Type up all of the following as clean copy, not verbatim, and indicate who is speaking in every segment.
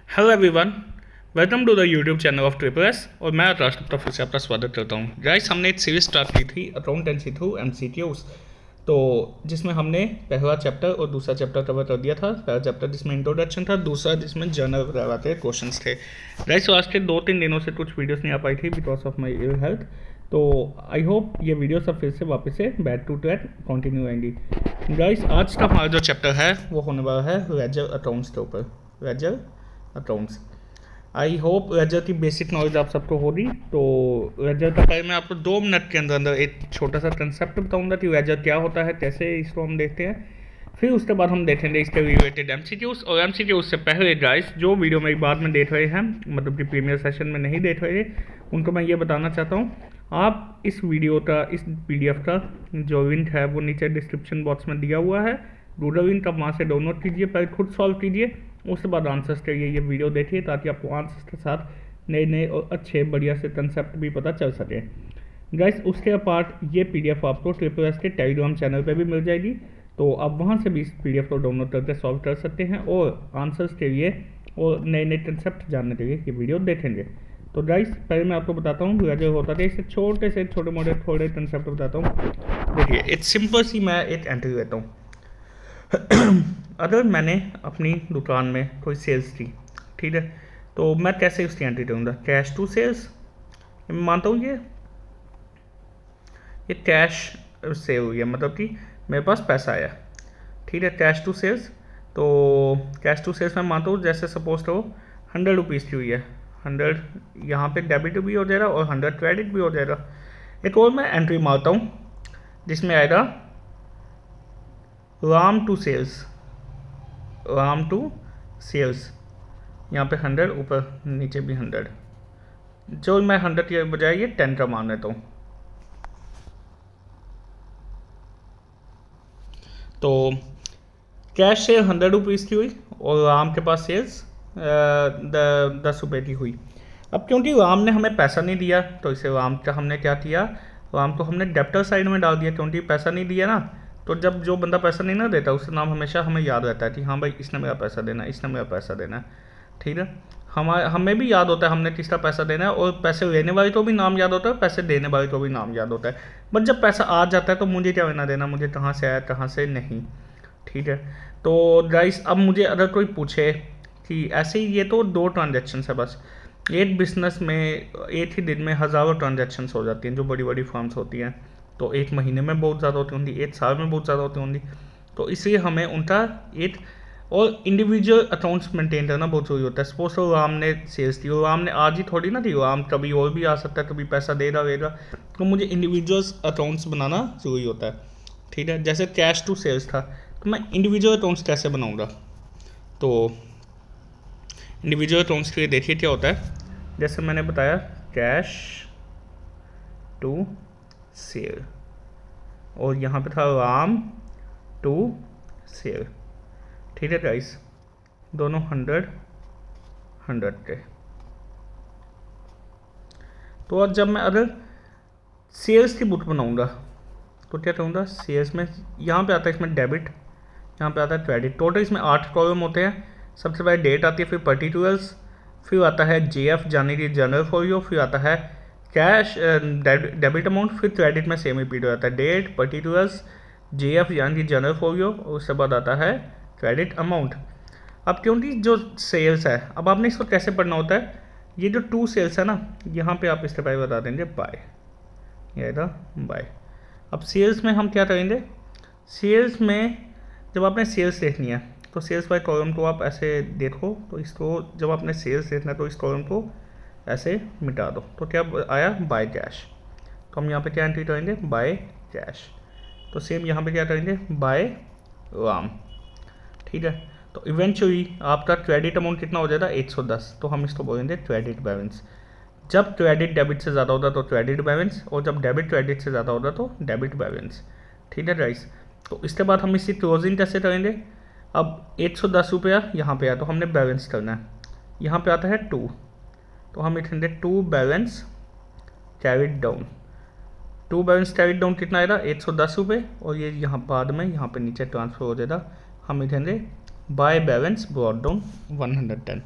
Speaker 1: Hello everyone, welcome to the YouTube channel of triple S. और मैं राष्ट्रपिता फिर से आपका स्वागत करता हूँ। गाइस, हमने एक सीरीज स्टार्ट की थी अकाउंटेंसी थ्रू एमसीक्यूज, तो जिसमें हमने पहला चैप्टर और दूसरा चैप्टर कवर कर दिया था। पहला चैप्टर जिसमें इंट्रोडक्शन था, दूसरा जिसमें जनरल वगैरह के क्वेश्चंस थे। गाइस, आज के 2-3 दिनों से कुछ वीडियोस नहीं आ पाई थी because of my ill health, तो आई होप ये वीडियो सब फिर से वापस से बैक टू ट्रैक कंटिन्यू आएंगी। गाइस, आज का हमारा जो चैप्टर है वो होने वाला है लेजर अकाउंट्स के ऊपर। Ledger accounts, I hope ledger की बेसिक नॉलेज आप सबको होगी। तो लेजर का पहले मैं आपको 2 मिनट के अंदर अंदर एक छोटा सा कंसेप्ट बताऊंगा कि लेजर क्या होता है, कैसे इसको हम देखते हैं। फिर उसके बाद हम देखेंगे इसके रिलेटेड एमसीक्यूज। और एमसीक्यूज से पहले गाइस, जो वीडियो मेरी बाद में देख रहे हैं, मतलब कि प्रीमियर सेशन में नहीं देख रहे, उनको मैं ये बताना चाहता हूँ, आप इस वीडियो का, इस पीडीएफ का जो लिंक है वो नीचे डिस्क्रिप्शन बॉक्स में दिया हुआ है। गूगल लिंक आप वहाँ से डाउनलोड कीजिए, पहले खुद सॉल्व कीजिए, उसके बाद आंसर्स के लिए ये वीडियो देखिए, ताकि आपको आंसर्स के साथ नए नए और अच्छे बढ़िया से कंसेप्ट भी पता चल सके। गाइस, उसके अपार्ट ये पीडीएफ आपको ट्रिपल एस के टेलीग्राम चैनल पे भी मिल जाएगी, तो आप वहाँ से भी इस पीडीएफ को डाउनलोड करके सॉल्व कर सकते हैं और आंसर्स के लिए और नए नए कंसेप्ट जानने के लिए ये वीडियो देखेंगे। तो गाइस, पहले मैं आपको बताता हूँ लेजर होता है, इसे छोटे मोटे थोड़े कंसेप्ट बताता हूँ। देखिए, एक सिंपल सी मैं एक एंट्री लेता हूँ। अगर मैंने अपनी दुकान में कोई सेल्स की, ठीक है, तो मैं कैसे उसकी एंट्री करूँगा? Cash to sales. मैं मानता हूँ ये कैश सेल हुई है, मतलब कि मेरे पास पैसा आया, ठीक है, कैश टू सेल्स। तो कैश टू सेल्स मैं मानता हूँ, जैसे सपोज करो 100 रुपीज़ की हुई है, 100 यहाँ पे डेबिट भी हो जाएगा और 100 क्रेडिट भी हो जाएगा। एक और मैं एंट्री मारता हूँ जिसमें आएगा Ram to sales, Ram to sales, यहाँ पे 100, ऊपर नीचे भी 100, जो मैं 100 के बजाय ये 10 का मान लेता हूँ। तो कैश सेल 100 रुपीज़ की हुई और राम के पास सेल्स 10 रुपये की हुई। अब क्योंकि राम ने हमें पैसा नहीं दिया, तो इसे राम का हमने क्या किया, राम को हमने डेप्टर साइड में डाल दिया, क्योंकि पैसा नहीं दिया ना। तो जब जो बंदा पैसा नहीं ना देता, उसका नाम हमेशा हमें याद रहता है कि हाँ भाई, इसने मेरा पैसा देना है, इसने मेरा पैसा देना है, ठीक है। हमें भी याद होता है हमने किसका पैसा देना है, और पैसे लेने वाले को भी नाम याद होता है, पैसे देने वाले को भी नाम याद होता है। बट जब पैसा आ जाता है तो मुझे क्या लेना देना, मुझे कहाँ से आया कहाँ से नहीं, ठीक है। तो गाइस, अब मुझे अगर कोई पूछे कि ऐसे ही, ये तो 2 ट्रांजेक्शन है बस, एक बिजनेस में एक ही दिन में हज़ारों ट्रांजेक्शन्स हो जाती हैं जो बड़ी बड़ी फर्म्स होती हैं। तो एक महीने में बहुत ज़्यादा होती होंगी, एक साल में बहुत ज़्यादा होती होंगी। तो इसलिए हमें उनका एक और इंडिविजुअल अकाउंट्स मेंटेन करना बहुत ज़रूरी होता है। सपोज तो राम ने सेल्स दी, और राम ने आज ही थोड़ी ना दी, राम कभी और भी आ सकता है, कभी पैसा देगा वेगा, तो मुझे इंडिविजुअल्स अकाउंट्स बनाना ज़रूरी होता है, ठीक है। जैसे कैश टू सेल्स था, तो मैं इंडिविजुअल अकाउंट्स कैसे बनाऊँगा? तो इंडिविजुअल अकाउंट्स के लिए देखिए क्या होता है। जैसे मैंने बताया, कैश टू सेल, और यहाँ पे था राम टू सेल, ठीक है गाइस, दोनों 100 के। तो अब जब मैं अगर सेल्स की बुक बनाऊंगा तो क्या करूँगा? सेल्स में यहाँ पे आता है, इसमें डेबिट, यहाँ पे आता है क्रेडिट। टोटल इसमें 8 कॉलम होते हैं। सबसे पहले डेट आती है, फिर पर्टिकुलर्स, फिर आता है जेएफ यानी कि जनरल फोलियो, फिर आता है कैश डेबिट अमाउंट, फिर क्रेडिट में सेम रिपीट हो जाता है, डेट, पर्टिकुलर्स, जेएफ यानी कि जनरल फोलियो, और उसके बाद आता है क्रेडिट अमाउंट। अब क्योंकि जो सेल्स है, अब आपने इसको कैसे पढ़ना होता है, ये जो 2 सेल्स है ना, यहाँ पे आप इसके पहले बता देंगे बाय, ये आएगा बाय। अब सेल्स में हम क्या करेंगे? सेल्स में जब आपने सेल्स देखनी है तो सेल्स बाय कॉलम को आप ऐसे देखो, तो इसको जब आपने सेल्स देखना है तो इस कॉलम को ऐसे मिटा दो, तो क्या आया? By cash. तो हम यहाँ पे क्या एंट्री करेंगे? By cash. तो सेम यहाँ पे क्या करेंगे? बाय राम, ठीक है। तो इवेंचुअली आपका क्रेडिट अमाउंट कितना हो जाएगा? 110। तो हम इसको बोलेंगे क्रेडिट बैलेंस। जब क्रेडिट डेबिट से ज़्यादा होता तो क्रेडिट बैलेंस, और जब डेबिट क्रेडिट से ज़्यादा होता तो डेबिट बैलेंस, ठीक है गाइस। तो इसके बाद हम इसी क्लोजिंग कैसे करेंगे? अब 110 रुपया यहाँ पे आया, तो हमने बैलेंस करना है, यहाँ पे आता है 2, तो हम लिखेंगे 2 balance carried down. 2 balance carried down कितना आएगा? 110 रुपये, और ये यहाँ बाद में यहाँ पे नीचे ट्रांसफर हो जाएगा, हम लिखेंगे by balance brought down 110।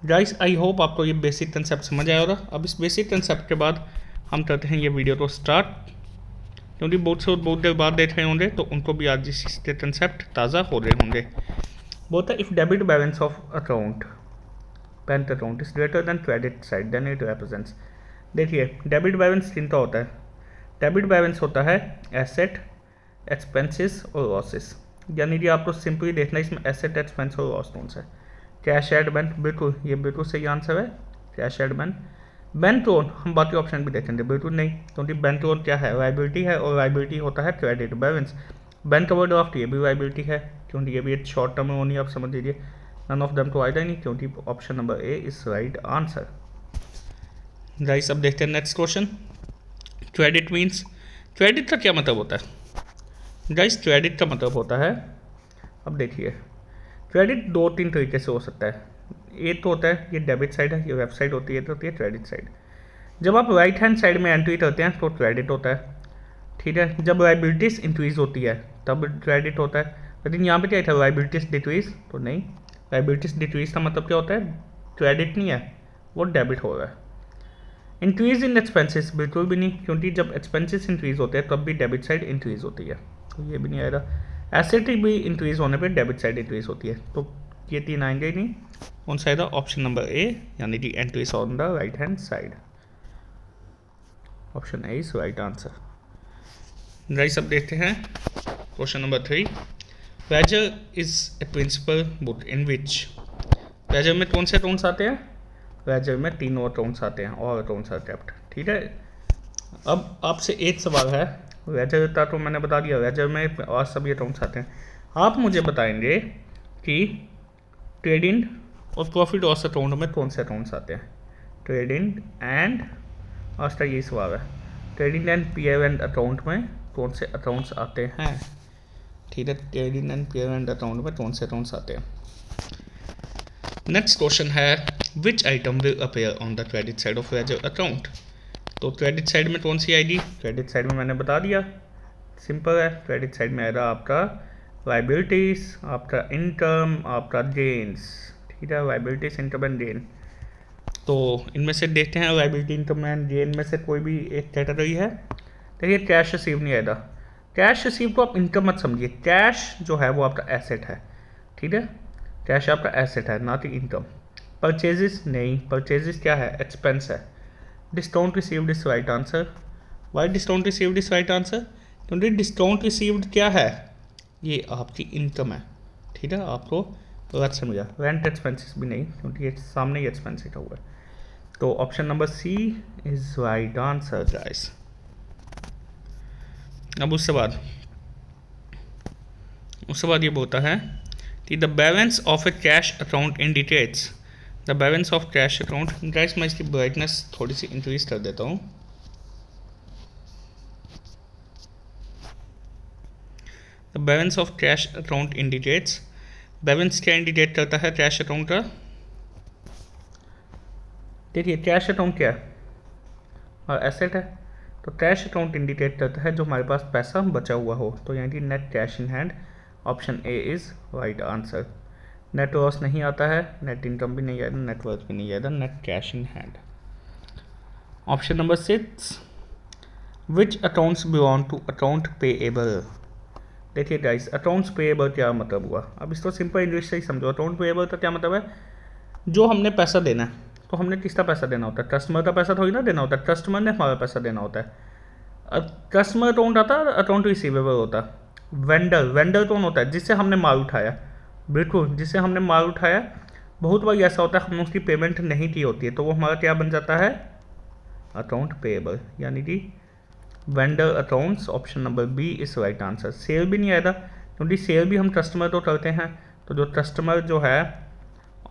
Speaker 1: Guys I hope आपको ये बेसिक कंसेप्ट समझ आया होगा। अब इस बेसिक कंसेप्ट के बाद हम करते हैं ये वीडियो को स्टार्ट, क्योंकि बहुत देर बाद देख रहे होंगे तो उनको भी आज इसके कंसेप्ट ताज़ा हो रहे होंगे। बोलता है if debit balance of account bank account is greater than credit side then it represents. देखिए डेबिट बैलेंस किनका होता है? डेबिट बैलेंस होता है एसेट, एक्सपेंसेस और लॉसेस। यानी कि आपको सिंपली देखना है इसमें एसेट, एक्सपेंस और लॉस कौन सा है। कैश एट बैंक, बिल्कुल ये बिल्कुल सही आंसर है, cash at bank. Bank loan हम बाकी ऑप्शन भी देखेंगे, बिल्कुल नहीं, क्योंकि बैंक लोन क्या है? लाइबिलिटी है, और लाइबिलिटी होता है क्रेडिट बैलेंस। बैंक ओवरड्राफ्ट ये भी लाइबिलिटी है, क्योंकि ये भी एक शॉर्ट टर्म लोन ही आप समझ लीजिए। नन ऑफ देम तो आएगा नहीं, क्योंकि option number A is right answer. Guys अब देखते हैं next question. Credit means, credit का क्या मतलब होता है? गाइस क्रेडिट का मतलब होता है, अब देखिए क्रेडिट दो तीन तरीके से हो सकता है। एक तो होता है ये डेबिट साइड है, ये लेफ्ट साइड होती है, तो होती है क्रेडिट साइड। जब आप राइट हैंड साइड में एंट्री करते हैं तो क्रेडिट होता है, ठीक है। जब लाइबिलिटीज इंक्रीज होती है तब क्रेडिट होता है। लेकिन यहाँ पे क्या था? लाइबिलिटीज डिक्रीज, तो नहीं, लाइबिलिटीज डिक्रीज का मतलब क्या होता है? क्रेडिट नहीं है, वो डेबिट हो रहा है। इंक्रीज इन एक्सपेंसेस बिल्कुल भी नहीं, क्योंकि जब एक्सपेंसेस इंक्रीज होते हैं तब भी डेबिट साइड इंक्रीज होती है, तो ये भी नहीं आएगा। एसेट भी इंक्रीज होने पे डेबिट साइड इंक्रीज होती है, तो ये तीन आएंगे ही नहीं। कौन सा आएगा? ऑप्शन नंबर ए, यानी कि entries on the right hand side. Option A is right answer. Guys अब देखते हैं question number 3। Ledger is a principal book in which. Ledger में कौन से अकाउंट्स आते हैं? वेजर में तीनों अकाउंट्स आते हैं, और अकाउंट्स आर केप्ट, ठीक है। अब आपसे एक सवाल है, वेजर का तो मैंने बता दिया, वेजर में और सभी अकाउंट्स आते हैं। आप मुझे बताएंगे कि ट्रेडिंग और प्रॉफिट लॉस अकाउंट में कौन से अकाउंट्स आते हैं? ट्रेडिंग एंड, आज का यही सवाल है, ट्रेडिंग एंड पीयर एंड अकाउंट में कौन से अकाउंट्स आते हैं, ठीक है। ट्रेडिंग एंड पीयर एंड अकाउंट में कौन से अकाउंट्स आते हैं। नेक्स्ट क्वेश्चन है which item will appear on the credit side of ledger account. तो क्रेडिट साइड में कौन सी आएगी? क्रेडिट साइड में मैंने बता दिया, सिंपल है। क्रेडिट साइड में आएगा आपका लाइबिलिटीज, आपका इनकम, आपका गेन्स, ठीक है। Liabilities, income and gain. तो इनमें से देखते हैं लाइबिलिटी, इनकम एंड गेन में से कोई भी एक कैटेगरी है। देखिए कैश रिसीव नहीं आएगा। कैश रिसीव को आप इनकम मत समझिए, कैश जो है वो आपका एसेट है, ठीक है। कैश आपका एसेट है, ना कि इनकम। परचेजेस नहीं, परचेजेस क्या है? एक्सपेंस है। Discount received is right answer. Why discount received is right answer? क्योंकि डिस्काउंट रिसीव्ड क्या है? ये आपकी इनकम है, ठीक है। आपको गलत समझा। रेंट एक्सपेंसेस भी नहीं, क्योंकि ये सामने ही एक्सपेंस लिखा हुआ है। तो option number C is right answer guys. अब उसके बाद ये बोलता है कि the balance of a cash account indicates the balance of cash account. Guys मैं इसकी ब्राइटनेस थोड़ी सी इंक्रीज कर देता हूँ। The balance of cash account indicates, balance क्या इंडिकेट करता है कैश अकाउंट का? देखिए कैश अकाउंट क्या है? और एसेट है, तो कैश अकाउंट इंडिकेट करता है जो हमारे पास पैसा बचा हुआ हो, तो यानी कि net cash in hand. Option A is right answer. Net loss नहीं आता है, नेट इनकम भी नहीं आएगा, नेट वर्थ भी नहीं आएगा, net cash in hand. Option number 6, which accounts belong to account payable. देखिए गाइस अकाउंट्स पेएबल क्या मतलब हुआ? अब इसको सिंपल इंग्लिश से ही समझो। अकाउंट पेएबल का क्या मतलब है? जो हमने पैसा देना है, तो हमने किसका पैसा देना होता है? कस्टमर का पैसा थोड़ी ना देना होता है, कस्टमर ने हमारा पैसा देना होता है। कस्टमर अकाउंट आता है, अकाउंट रिसीवेबल होता है। वेंडर कौन होता है? जिससे हमने माल उठाया, बिल्कुल जिससे हमने माल उठाया। बहुत बार ऐसा होता है हमने उसकी पेमेंट नहीं की होती है, तो वो हमारा क्या बन जाता है? अकाउंट पेएबल, यानी कि vendor accounts. Option number B is right answer. Sale भी नहीं आएगा, क्योंकि सेल भी हम कस्टमर को करते हैं, तो जो कस्टमर जो है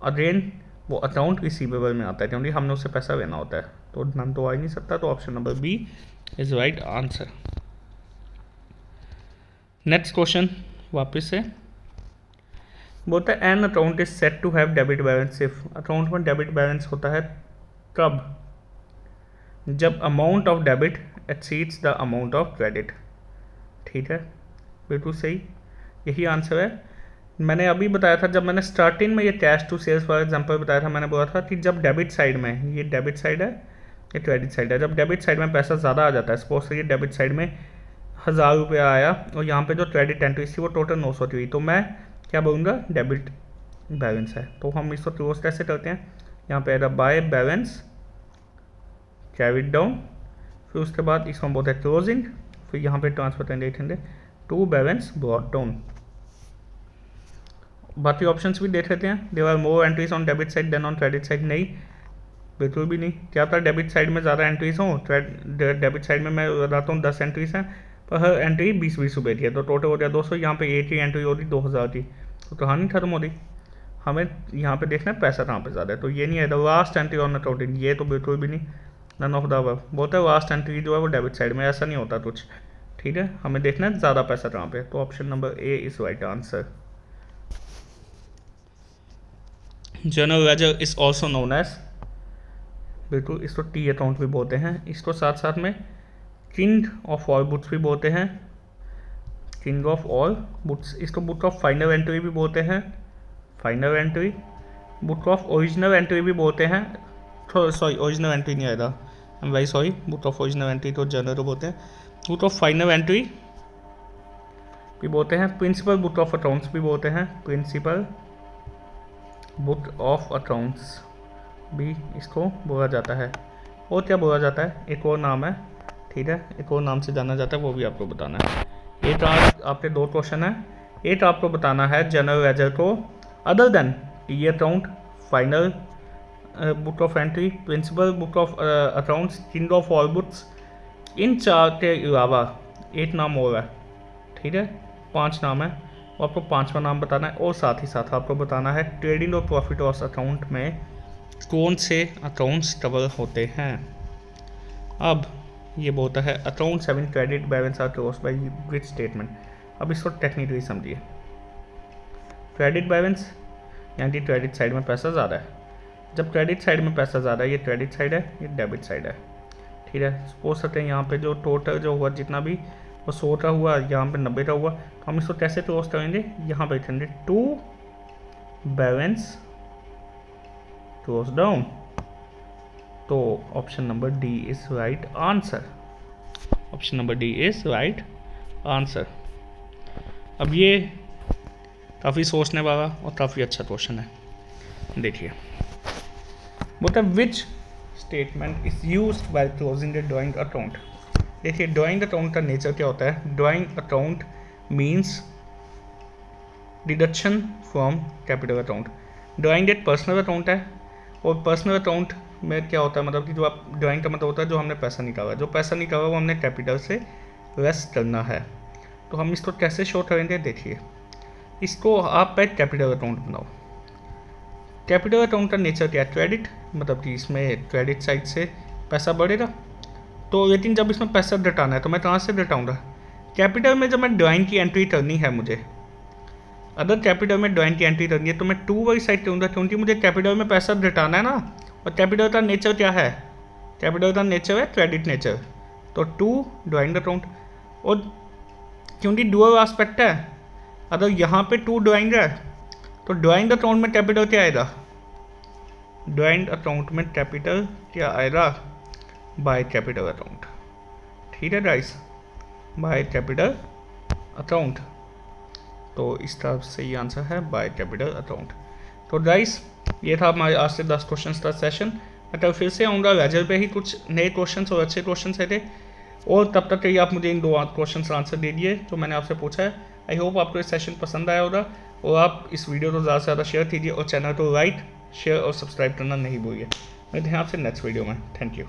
Speaker 1: अगेन वो अकाउंट रिसीवेबल में आता है, क्योंकि हमने उससे पैसा लेना होता है, तो नन तो आ ही नहीं सकता। तो option number B is right answer. Next question वापस से बोलता है an account is set to have debit balance if. Account में डेबिट बैलेंस होता है कब? जब amount of debit exceeds the amount of credit, ठीक है, बिल्कुल सही, यही आंसर है। मैंने अभी बताया था, जब मैंने स्टार्टिंग में ये cash to sales for example बताया था, मैंने बोला था कि जब डेबिट साइड में, ये डेबिट साइड है, ये क्रेडिट साइड है, जब डेबिट साइड में पैसा ज़्यादा आ जाता है, सपोज से ये डेबिट साइड में 1000 रुपया आया और यहाँ पे जो क्रेडिट एंट्री थी वो टोटल 900 थी, तो मैं क्या बोलूँगा, डेबिट बैलेंस है। तो हम इसको क्लोज कैसे करते हैं, यहाँ पे आएगा बाय बैलेंस कैरिड डाउन, फिर उसके बाद इसको हम बोलते हैं क्लोजिंग, फिर यहाँ पे ट्रांसफर करेंगे 800 टू बैलेंस ब्रॉट डाउन। बाकी ऑप्शंस भी देख लेते हैं। There are more entries on debit side than on credit side, नहीं, बिल्कुल भी नहीं। क्या था, डेबिट साइड में ज़्यादा एंट्रीज हों, डेबिट साइड में मैं बताता हूँ 10 एंट्रीज हैं, पर हर एंट्री 20-20 रुपये की है, तो टोटल हो गया 200। यहाँ पे एक ही एंट्री हो रही 2000 की, तो कहानी खत्म हो रही। हमें यहाँ पे देखना है पैसा कहाँ पे ज़्यादा है, तो ये नहीं है the last entry on the total, ये तो बिल्कुल भी नहीं, नन ऑफ द अबव। बोलते हैं लास्ट एंट्री जो है वो डेबिट साइड में, ऐसा नहीं होता कुछ, ठीक है। हमें देखना है ज़्यादा पैसा कहाँ पे, तो option number A is right answer. General ledger is also known as, बिल्कुल इसको टी अकाउंट भी बोलते हैं, इसको साथ साथ में किंग ऑफ ऑल बुक्स भी बोलते हैं, किंग ऑफ ऑल बुक्स, इसको बुक ऑफ फाइनल एंट्री भी बोलते हैं, final entry, book of original entry भी बोलते हैं, सॉरी ओरिजिनल एंट्री नहीं आएगा, I am very sorry, book of original entry तो जनरल बोलते हैं, बुक ऑफ फाइनल एंट्री भी बोलते हैं, प्रिंसिपल बुक ऑफ अकाउंट्स भी बोलते हैं, प्रिंसिपल बुक ऑफ अकाउंट्स भी इसको बोला जाता है। और क्या बोला जाता है, एक और नाम है, ठीक है, एक और नाम से जाना जाता है, वो भी आपको बताना है। एक आपके 2 क्वेश्चन है, एक आपको बताना है जनरल लेजर को other than T account, final book of entry, principal book of accounts, king of all books, इन 4 के अलावा एक नाम और है, ठीक है, 5 नाम है, और आपको 5वां नाम बताना है। और साथ ही साथ आपको बताना है ट्रेडिंग और प्रॉफिट लॉस अकाउंट में कौन से अकाउंट्स कवर होते हैं। अब ये बोलता है accounts having credit balance are closed by which statement. अब इसको टेक्निकली समझिए, क्रेडिट बैलेंस यानी कि क्रेडिट साइड में पैसा ज़्यादा है, जब क्रेडिट साइड में पैसा ज़्यादा है, ये क्रेडिट साइड है, ये डेबिट साइड है, ठीक है। सपोज सकते हैं यहाँ पे जो टोटल जो हुआ जितना भी वो 100 का हुआ, यहाँ पे 90 का हुआ, तो हम इसको कैसे क्लोज करेंगे, यहाँ पे लिखेंगे टू बैलेंस क्लोज डाउन, तो option number D is right answer, option number D is right answer. अब ये काफ़ी सोचने वाला और काफ़ी अच्छा क्वेश्चन है, देखिए बोलता है which statement is used by closing the drawing account. देखिए ड्राइंग अकाउंट का नेचर क्या होता है, drawing account means deduction from capital account. Drawing एक पर्सनल अकाउंट है, और पर्सनल अकाउंट में क्या होता है, मतलब कि जो आप ड्राइंग का मतलब होता है जो हमने पैसा निकाला, जो पैसा निकाला वो हमने कैपिटल से लेस करना है। तो हम इसको कैसे शो करेंगे, देखिए इसको आप पे कैपिटल अकाउंट बनाओ। कैपिटल अकाउंट का नेचर क्या है, क्रेडिट, मतलब कि इसमें क्रेडिट साइड से पैसा बढ़ेगा, तो लेकिन जब इसमें पैसा घटाना है तो मैं कहाँ से घटाऊँगा, कैपिटल में जब मैं ड्राइंग की एंट्री करनी है मुझे, अगर कैपिटल में ड्राइंग की एंट्री करनी है तो मैं टू वाली साइड करूँगा, क्योंकि मुझे कैपिटल में पैसा घटाना है ना, और कैपिटल का नेचर क्या है, कैपिटल का नेचर है क्रेडिट नेचर, तो टू ड्राइंग अकाउंट, और क्योंकि डुअल एस्पेक्ट है, अगर यहाँ पे टू ड्राइंग है तो ड्राइंग अकाउंट में कैपिटल क्या आएगा, ड्राइंग अकाउंट में कैपिटल क्या आएगा, बाय कैपिटल अकाउंट, ठीक है गाइस, बाय कैपिटल अकाउंट, तो इस तरफ से ये आंसर है बाय कैपिटल अकाउंट। तो गाइस ये था हमारे आज से 10 क्वेश्चन का सेशन। मतलब फिर से आऊँगा लेजर पे ही कुछ नए क्वेश्चन और अच्छे क्वेश्चन थे, और तब तक के लिए आप मुझे इन 2 क्वेश्चन का आंसर दे दिए जो मैंने आपसे पूछा है। आई होप आपको इस सेशन पसंद आया होगा, और आप इस वीडियो को ज़्यादा से ज़्यादा शेयर कीजिए, और चैनल को लाइक शेयर और सब्सक्राइब करना नहीं भूलिए। मिलते हैं आपसे नेक्स्ट वीडियो में, थैंक यू।